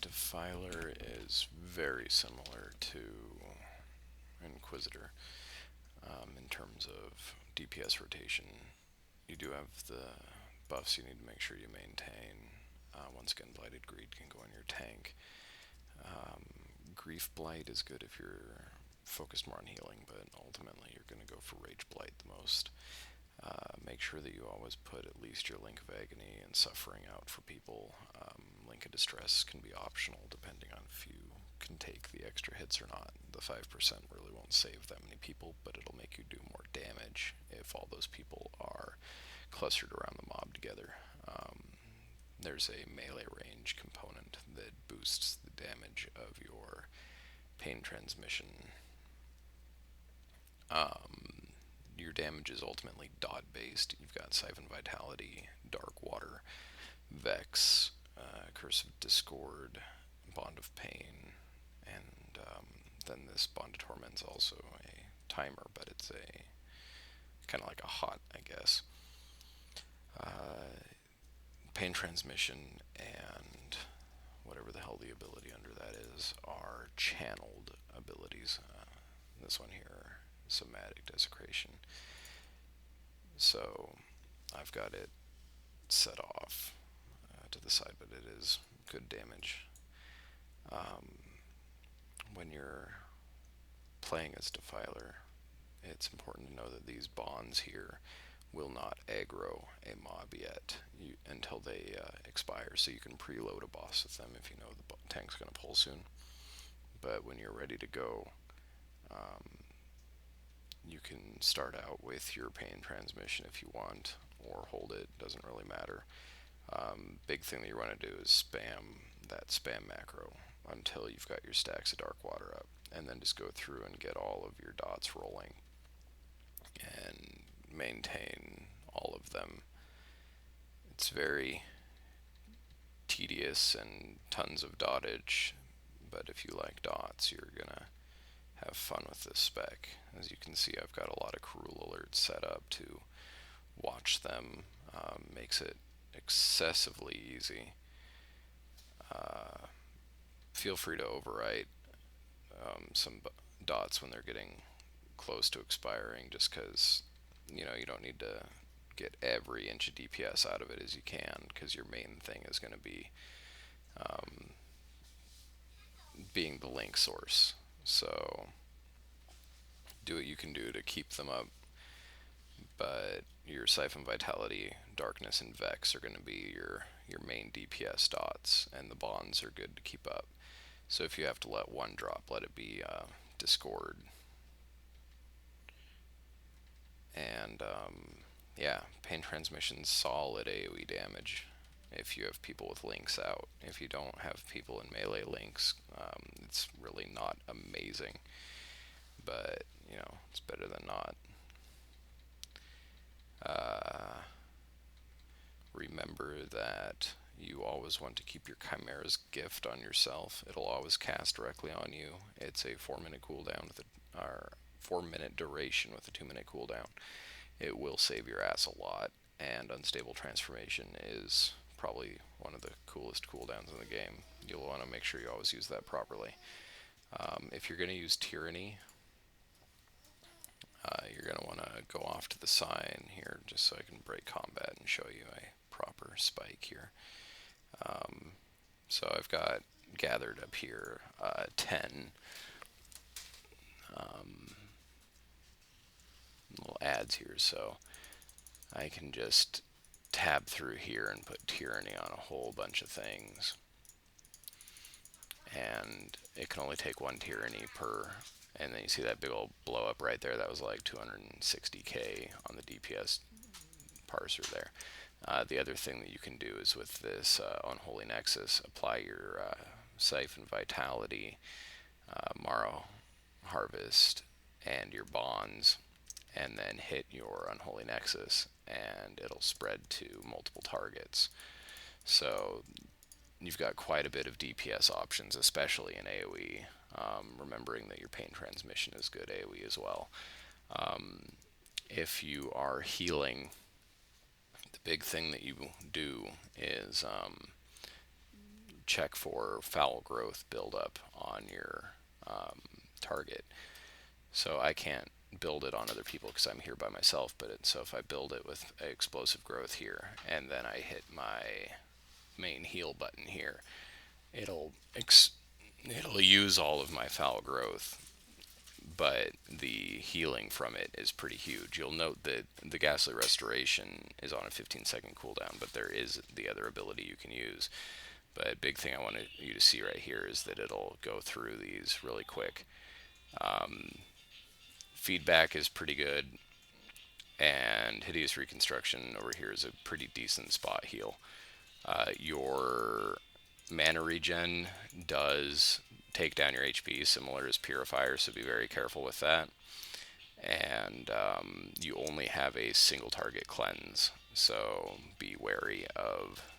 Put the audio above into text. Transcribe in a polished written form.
Defiler is very similar to Inquisitor in terms of DPS rotation. You do have the buffs you need to make sure you maintain. Once again, Blighted Greed can go in your tank. Grief Blight is good if you're focused more on healing, but ultimately you're going to go for Rage Blight the most. Make sure that you always put at least your Link of Agony and Suffering out for people. Link of Distress can be optional depending on if you can take the extra hits or not. The 5% really won't save that many people, but it'll make you do more damage if all those people are clustered around the mob together. There's a melee range component that boosts the damage of your pain transmission. Your damage is ultimately dot based. You've got Siphon Vitality, Dark Water, Vex, Curse of Discord, Bond of Pain, and then this Bond of Torment's also a timer, but it's a kind of like a hot, I guess. Pain Transmission and whatever the hell the ability under that is are channeled abilities. This one here, Somatic Desecration. So I've got it set off to the side, but it is good damage. When you're playing as Defiler, it's important to know that these bonds here will not aggro a mob yet until they expire. So you can preload a boss with them if you know the tank's going to pull soon. But when you're ready to go, you can start out with your pain transmission if you want, or hold it, doesn't really matter. Big thing that you want to do is spam that spam macro until you've got your stacks of dark water up, and then just go through and get all of your dots rolling and maintain all of them. It's very tedious and tons of dottage, but if you like dots, you're gonna have fun with this spec. As you can see, I've got a lot of cruel alerts set up to watch them. Makes it excessively easy. Feel free to overwrite some dots when they're getting close to expiring, just because you don't need to get every inch of DPS out of it as you can, because your main thing is going to be being the link source. So do what you can do to keep them up, but your Siphon Vitality, Darkness, and Vex are going to be your main DPS dots, and the bonds are good to keep up. So if you have to let one drop, let it be Discord. And yeah, Pain Transmission's solid AoE damage if you have people with links out. If you don't have people in melee links, it's really not amazing, but it's better than not. Remember that you always want to keep your Chimera's gift on yourself. It'll always cast directly on you. It's a 4-minute cooldown with or 4-minute duration with a 2-minute cooldown. It will save your ass a lot, and Unstable Transformation is probably one of the coolest cooldowns in the game. You'll want to make sure you always use that properly. If you're going to use Tyranny, you're going to want to go off to the side here just so I can break combat and show you a proper spike here. So I've got gathered up here 10 little ads here, so I can just tab through here and put Tyranny on a whole bunch of things. And it can only take one Tyranny per, and then you see that big old blow up right there. That was like 260k on the DPS parser there. The other thing that you can do is with this Unholy Nexus, apply your Siphon Vitality, Morrow Harvest, and your bonds, and then hit your Unholy Nexus, and it'll spread to multiple targets. So you've got quite a bit of DPS options, especially in AoE, remembering that your Pain Transmission is good AoE as well. If you are healing, the big thing that you do is check for foul growth buildup on your target. So I can't build it on other people because I'm here by myself. So if I build it with explosive growth here, and then I hit my main heal button here, it'll it'll use all of my foul growth, but the healing from it is pretty huge. You'll note that the Ghastly Restoration is on a 15-second cooldown, but there is the other ability you can use. But big thing I want you to see right here is that it'll go through these really quick. Feedback is pretty good, and Hideous Reconstruction over here is a pretty decent spot heal. Your mana regen does take down your HP, similar as Purifier, so be very careful with that. And you only have a single target cleanse, so be wary of